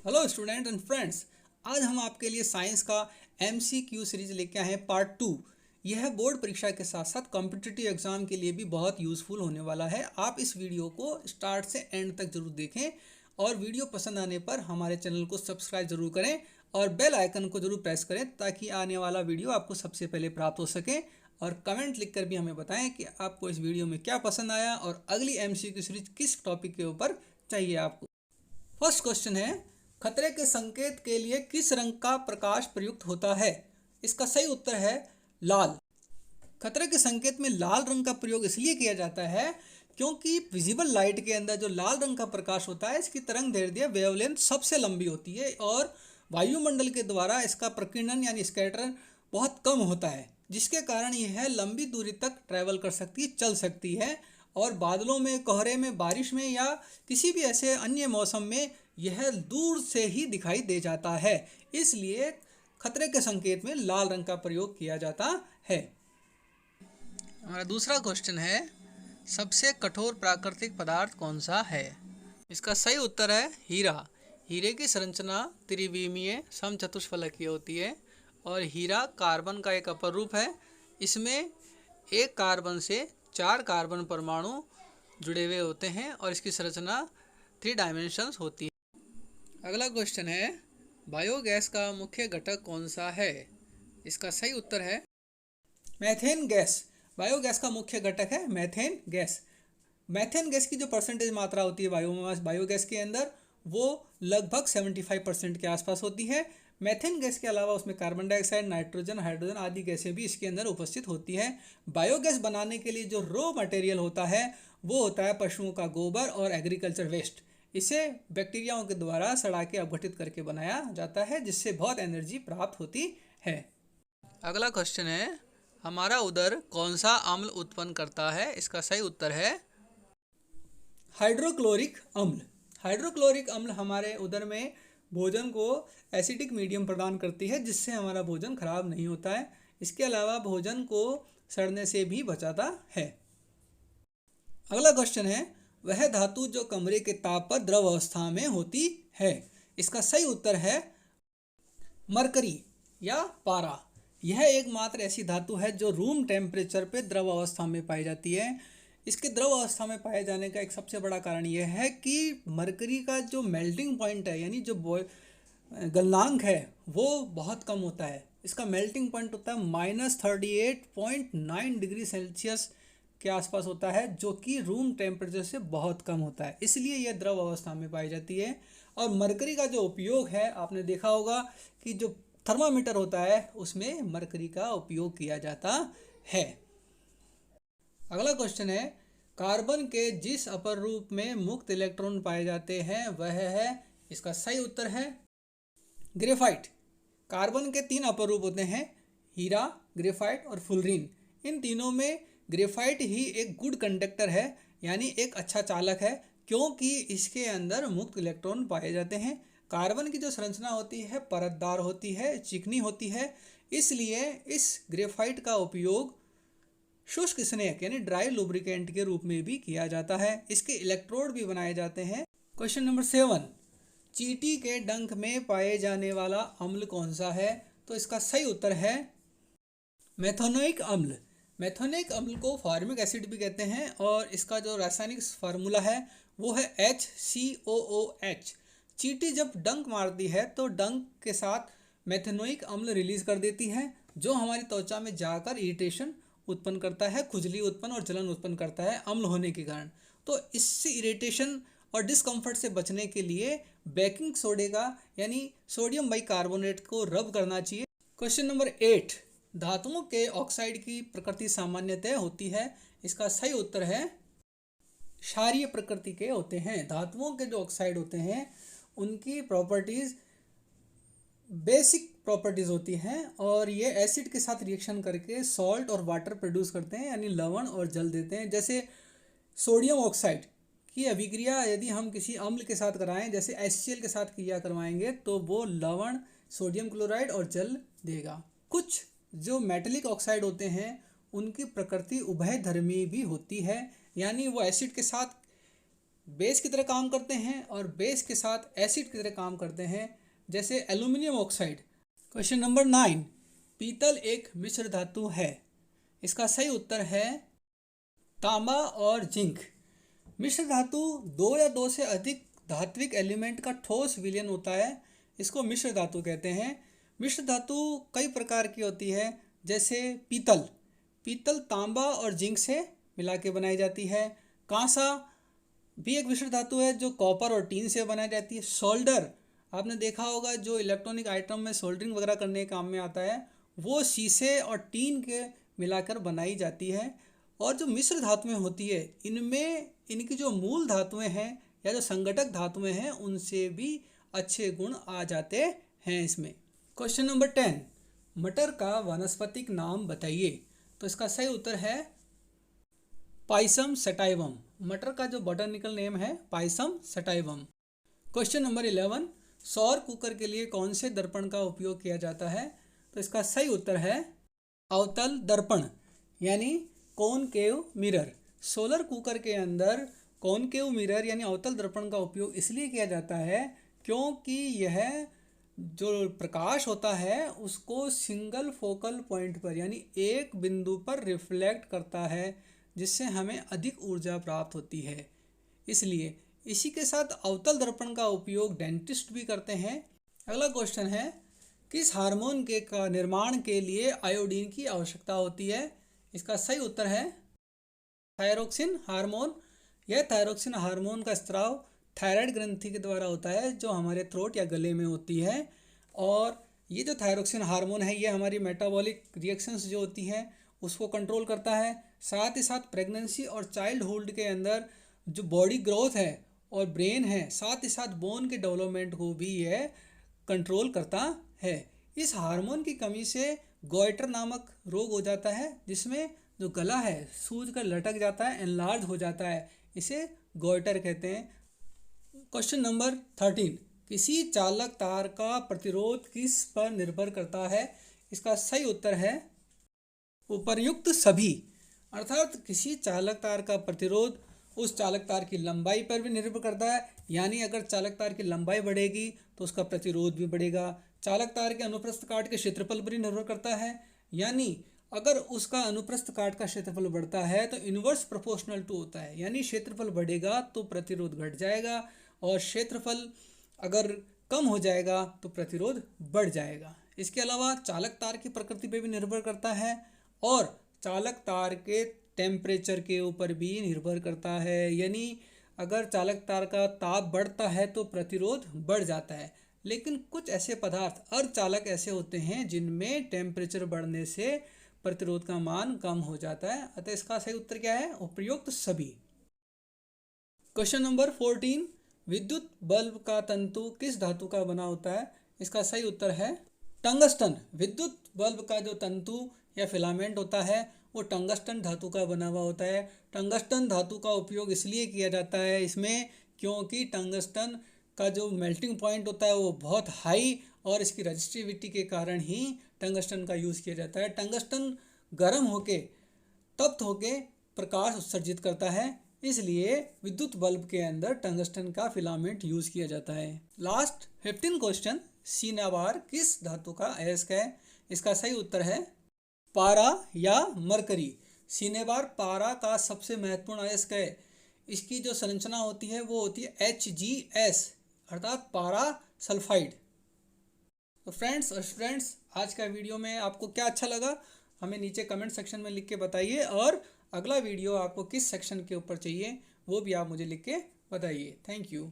Hello student and friends. आज हम आपके लिए साइंस का MCQ सीरीज लेके आए हैं पार्ट 2। यह बोर्ड परीक्षा के साथ साथ कॉम्पिटिटिव एग्जाम के लिए भी बहुत यूज़फुल होने वाला है। आप इस वीडियो को स्टार्ट से एंड तक जरूर देखें और वीडियो पसंद आने पर हमारे चैनल को सब्सक्राइब जरूर करें और बेल आइकन को जरूर प्रेस करें ताकि आने वाला वीडियो आपको सबसे पहले प्राप्त हो सके। और कमेंट लिखकर भी हमें बताएं कि आपको इस वीडियो में क्या पसंद आया और अगली MCQ सीरीज किस टॉपिक के ऊपर चाहिए आपको। फर्स्ट क्वेश्चन है, खतरे के संकेत के लिए किस रंग का प्रकाश प्रयुक्त होता है? इसका सही उत्तर है लाल। खतरे के संकेत में लाल रंग का प्रयोग इसलिए किया जाता है क्योंकि विजिबल लाइट के अंदर जो लाल रंग का प्रकाश होता है इसकी तरंग दैर्ध्य वेवलेंथ सबसे लंबी होती है और वायुमंडल के द्वारा इसका प्रकीर्णन यानी स्कैटर बहुत कम होता है, जिसके कारण यह लंबी दूरी तक ट्रैवल कर सकती है, चल सकती है और बादलों में, कोहरे में, बारिश में या किसी भी ऐसे अन्य मौसम में यह दूर से ही दिखाई दे जाता है। इसलिए खतरे के संकेत में लाल रंग का प्रयोग किया जाता है। हमारा दूसरा क्वेश्चन है, सबसे कठोर प्राकृतिक पदार्थ कौन सा है? इसका सही उत्तर है हीरा। हीरे की संरचना त्रिविमीय समचतुष्फलकीय होती है और हीरा कार्बन का एक अपर रूप है। इसमें एक कार्बन से 4 कार्बन परमाणु जुड़े हुए होते हैं और इसकी संरचना 3 डायमेंशंस होती है। अगला क्वेश्चन है, बायोगैस का मुख्य घटक कौन सा है? इसका सही उत्तर है मैथेन गैस। बायोगैस का मुख्य घटक है मैथेन गैस। मैथेन गैस की जो परसेंटेज मात्रा होती है बायोगैस के अंदर वो लगभग 75% के आसपास होती है। मैथेन गैस के अलावा उसमें कार्बन डाइऑक्साइड, नाइट्रोजन, हाइड्रोजन आदि गैसें भी इसके अंदर उपस्थित होती हैं। बायोगैस बनाने के लिए जो रॉ मटेरियल होता है वो होता है पशुओं का गोबर और एग्रीकल्चर वेस्ट। इसे बैक्टीरियाओं के द्वारा सड़ा के अपघटित करके बनाया जाता है, जिससे बहुत एनर्जी प्राप्त होती है। अगला क्वेश्चन है, हमारा उदर कौन सा अम्ल उत्पन्न करता है? इसका सही उत्तर है हाइड्रोक्लोरिक अम्ल। हाइड्रोक्लोरिक अम्ल हमारे उदर में भोजन को एसिडिक मीडियम प्रदान करती है, जिससे हमारा भोजन खराब नहीं होता है। इसके अलावा भोजन को सड़ने से भी बचाता है। अगला क्वेश्चन है, वह धातु जो कमरे के ताप पर द्रव अवस्था में होती है? इसका सही उत्तर है मरकरी या पारा। यह एकमात्र ऐसी धातु है जो रूम टेम्परेचर पे द्रव अवस्था में पाई जाती है। इसके द्रव अवस्था में पाए जाने का एक सबसे बड़ा कारण यह है कि मरकरी का जो मेल्टिंग पॉइंट है यानी जो गलनांक है वो बहुत कम होता है। इसका मेल्टिंग पॉइंट होता है -38.9 डिग्री सेल्सियस के आसपास होता है, जो कि रूम टेम्परेचर से बहुत कम होता है, इसलिए यह द्रव अवस्था में पाई जाती है। और मरकरी का जो उपयोग है, आपने देखा होगा कि जो थर्मामीटर होता है उसमें मरकरी का उपयोग किया जाता है। अगला क्वेश्चन है, कार्बन के जिस अपर रूप में मुक्त इलेक्ट्रॉन पाए जाते हैं वह है? इसका सही उत्तर है ग्रेफाइट। कार्बन के 3 अपर रूप होते हैं, हीरा, ग्रेफाइट और फुलरीन। इन तीनों में ग्रेफाइट ही एक गुड कंडक्टर है, यानी एक अच्छा चालक है, क्योंकि इसके अंदर मुक्त इलेक्ट्रॉन पाए जाते हैं। कार्बन की जो संरचना होती है परतदार होती है, चिकनी होती है, इसलिए इस ग्रेफाइट का उपयोग शुष्क स्नेहक यानी ड्राई लुब्रिकेंट के रूप में भी किया जाता है। इसके इलेक्ट्रोड भी बनाए जाते हैं। क्वेश्चन नंबर 7, चींटी के डंक में पाए जाने वाला अम्ल कौन सा है? तो इसका सही उत्तर है मेथोनोइक अम्ल। मेथोनिक अम्ल को फॉर्मिक एसिड भी कहते हैं और इसका जो रासायनिक फार्मूला है वो है HCOOH। चींटी जब डंक मारती है तो डंक के साथ मेथोनोइक अम्ल रिलीज कर देती है, जो हमारी त्वचा में जाकर इरिटेशन उत्पन्न करता है, खुजली उत्पन्न और जलन उत्पन्न करता है अम्ल होने के कारण। तो इससे इरिटेशन और डिस्कम्फर्ट से बचने के लिए बेकिंग सोडे का यानी सोडियम बाइकार्बोनेट को रब करना चाहिए। क्वेश्चन नंबर 8, धातुओं के ऑक्साइड की प्रकृति सामान्यतः होती है? इसका सही उत्तर है क्षारीय प्रकृति के होते हैं। धातुओं के जो ऑक्साइड होते हैं उनकी प्रॉपर्टीज बेसिक प्रॉपर्टीज होती हैं और ये एसिड के साथ रिएक्शन करके सॉल्ट और वाटर प्रोड्यूस करते हैं, यानी लवण और जल देते हैं। जैसे सोडियम ऑक्साइड की अभिक्रिया यदि हम किसी अम्ल के साथ कराएं, जैसे HCl के साथ क्रिया करवाएंगे, तो वो लवण, सोडियम क्लोराइड और जल देगा। कुछ जो मेटलिक ऑक्साइड होते हैं उनकी प्रकृति उभयधर्मी भी होती है, यानी वो एसिड के साथ बेस की तरह काम करते हैं और बेस के साथ एसिड की तरह काम करते हैं, जैसे एल्यूमिनियम ऑक्साइड। क्वेश्चन नंबर 9, पीतल एक मिश्र धातु है। इसका सही उत्तर है तांबा और जिंक। मिश्र धातु दो या दो से अधिक धात्विक एलिमेंट का ठोस विलयन होता है, इसको मिश्र धातु कहते हैं। मिश्र धातु कई प्रकार की होती है, जैसे पीतल। पीतल तांबा और जिंक से मिला के बनाई जाती है। कांसा भी एक मिश्र धातु है जो कॉपर और टीन से बनाई जाती है। सोल्डर, आपने देखा होगा जो इलेक्ट्रॉनिक आइटम में सोल्डरिंग वगैरह करने के काम में आता है, वो शीशे और टीन के मिलाकर बनाई जाती है। और जो मिश्र धातुएं होती है, इनमें इनकी जो मूल धातुएं हैं या जो संगठक धातुएं हैं, उनसे भी अच्छे गुण आ जाते हैं इसमें। क्वेश्चन नंबर 10, मटर का वानस्पतिक नाम बताइए। तो इसका सही उत्तर है पाइसम सटाइवम। मटर का जो बॉटनिकल नेम है पाइसम सटाइवम। क्वेश्चन नंबर 11, सौर कुकर के लिए कौन से दर्पण का उपयोग किया जाता है। तो इसका सही उत्तर है अवतल दर्पण, यानी कॉनकेव मिरर। सोलर कुकर के अंदर कॉनकेव मिरर यानी अवतल दर्पण का उपयोग इसलिए किया जाता है क्योंकि यह जो प्रकाश होता है उसको सिंगल फोकल पॉइंट पर यानी एक बिंदु पर रिफ्लेक्ट करता है, जिससे हमें अधिक ऊर्जा प्राप्त होती है। इसलिए इसी के साथ अवतल दर्पण का उपयोग डेंटिस्ट भी करते हैं। अगला क्वेश्चन है, किस हार्मोन के का निर्माण के लिए आयोडीन की आवश्यकता होती है। इसका सही उत्तर है थायरोक्सिन हार्मोन। यह थायरोक्सिन हार्मोन का स्त्राव थायराइड ग्रंथि के द्वारा होता है, जो हमारे थ्रोट या गले में होती है। और ये जो थायरोक्सिन हार्मोन है, ये हमारी मेटाबॉलिक रिएक्शंस जो होती हैं उसको कंट्रोल करता है। साथ ही साथ प्रेगनेंसी और चाइल्डहुड के अंदर जो बॉडी ग्रोथ है और ब्रेन है, साथ ही साथ बोन के डेवलपमेंट को भी यह कंट्रोल करता है। इस हार्मोन की कमी से गॉइटर नामक रोग हो जाता है, जिसमें जो गला है सूज कर लटक जाता है, एनलार्ज हो जाता है, इसे गॉइटर कहते हैं। क्वेश्चन नंबर 13, किसी चालक तार का प्रतिरोध किस पर निर्भर करता है। इसका सही उत्तर है उपर्युक्त सभी। अर्थात किसी चालक तार का प्रतिरोध उस चालक तार की लंबाई पर भी निर्भर करता है, यानी अगर चालक तार की लंबाई बढ़ेगी तो उसका प्रतिरोध भी बढ़ेगा। चालक तार के अनुप्रस्थ काट के क्षेत्रफल पर ही निर्भर करता है, यानी अगर उसका अनुप्रस्थ काट का क्षेत्रफल बढ़ता है तो इन्वर्स प्रोपोर्शनल टू होता है, यानी क्षेत्रफल बढ़ेगा तो प्रतिरोध घट जाएगा, और क्षेत्रफल अगर कम हो जाएगा तो प्रतिरोध बढ़ जाएगा। इसके अलावा चालक तार की प्रकृति पर भी निर्भर करता है और चालक तार के टेम्परेचर के ऊपर भी निर्भर करता है, यानी अगर चालक तार का ताप बढ़ता है तो प्रतिरोध बढ़ जाता है। लेकिन कुछ ऐसे पदार्थ अर्धचालक ऐसे होते हैं जिनमें टेम्परेचर बढ़ने से प्रतिरोध का मान कम हो जाता है, अतः इसका सही उत्तर क्या है, उपयुक्त सभी। क्वेश्चन नंबर 14, विद्युत बल्ब का तंतु किस धातु का बना होता है। इसका सही उत्तर है टंगस्टन। विद्युत बल्ब का जो तंतु या फिलामेंट होता है वो टंगस्टन धातु का बना हुआ होता है। टंगस्टन धातु का उपयोग इसलिए किया जाता है इसमें क्योंकि टंगस्टन का जो मेल्टिंग पॉइंट होता है वो बहुत हाई, और इसकी रजिस्टिविटी के कारण ही टंगस्टन का यूज़ किया जाता है। टंगस्टन गर्म होके तप्त होके प्रकाश उत्सर्जित करता है, इसलिए विद्युत बल्ब के अंदर टंगस्टन का फिलामेंट यूज़ किया जाता है। लास्ट 15 क्वेश्चन, सिनेबार किस धातु का अयस्क है। इसका सही उत्तर है पारा या मरकरी। सिनेबार पारा का सबसे महत्वपूर्ण अयस्क है। इसकी जो संरचना होती है वो होती है HgS, अर्थात पारा सल्फाइड। तो फ्रेंड्स और स्टूडेंट्स, आज का वीडियो में आपको क्या अच्छा लगा हमें नीचे कमेंट सेक्शन में लिख के बताइए, और अगला वीडियो आपको किस सेक्शन के ऊपर चाहिए वो भी आप मुझे लिख के बताइए। Thank you.